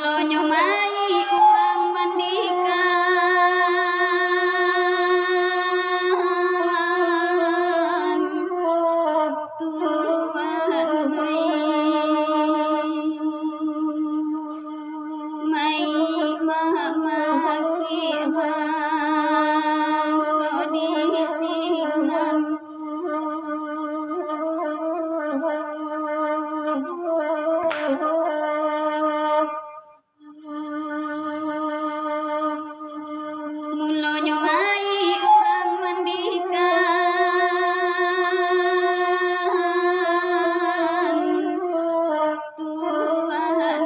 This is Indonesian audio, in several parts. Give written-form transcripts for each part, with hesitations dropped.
Mula nyomai urang mandikan Tuhan mai mamaki baso disinan Mula nyomai urang mandikan Tuhan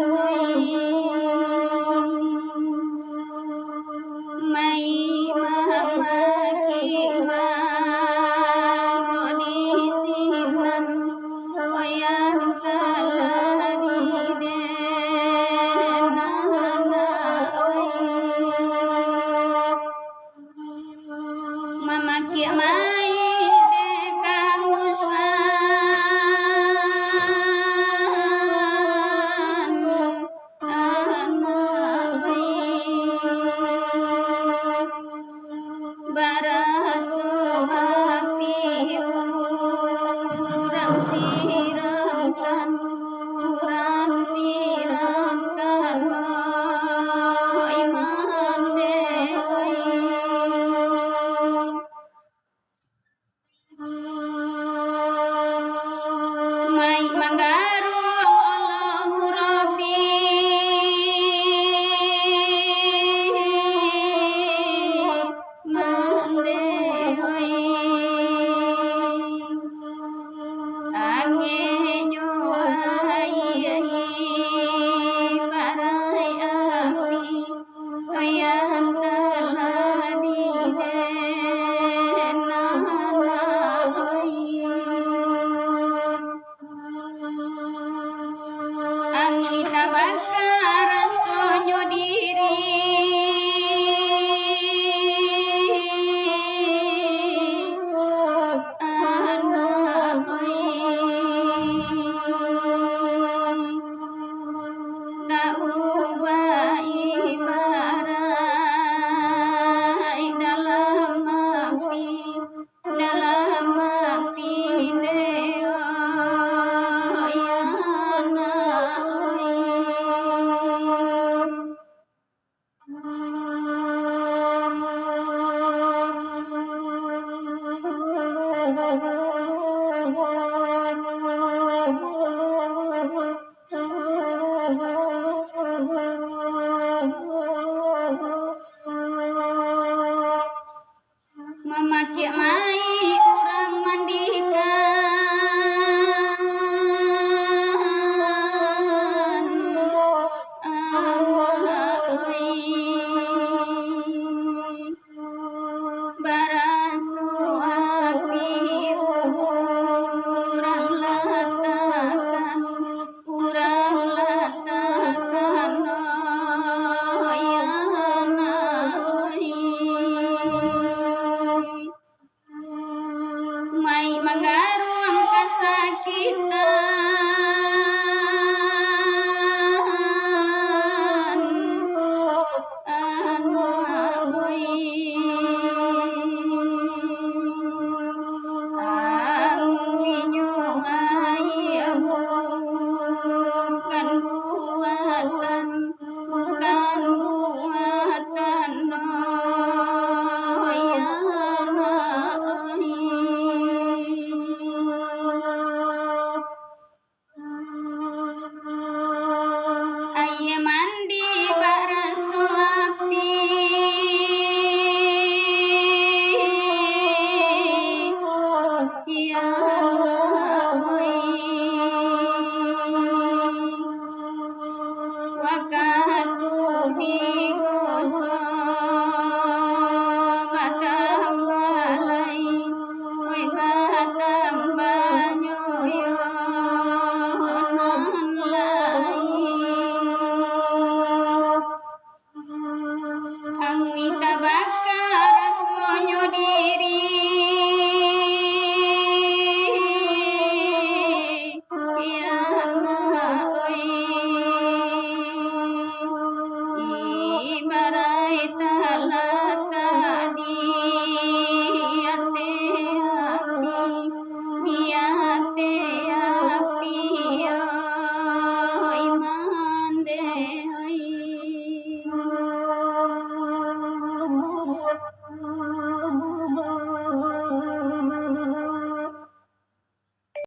mai mamaki baso disinan wayang kaladi denana mamaki mai dekang usan baraso api urang siramkan iman deui mai manggarung Allahu Rabbi mandeui ange nyoai barai api wayang kaladi Anggi tabakar sonyo diri anak tak ubah ibarai dalam api deo mamaki mai urang mandikan baraso api urang latakan mai manggaruang kasakitan anggi nyuai bukan buatan aye mandi baraso api ya wakatu di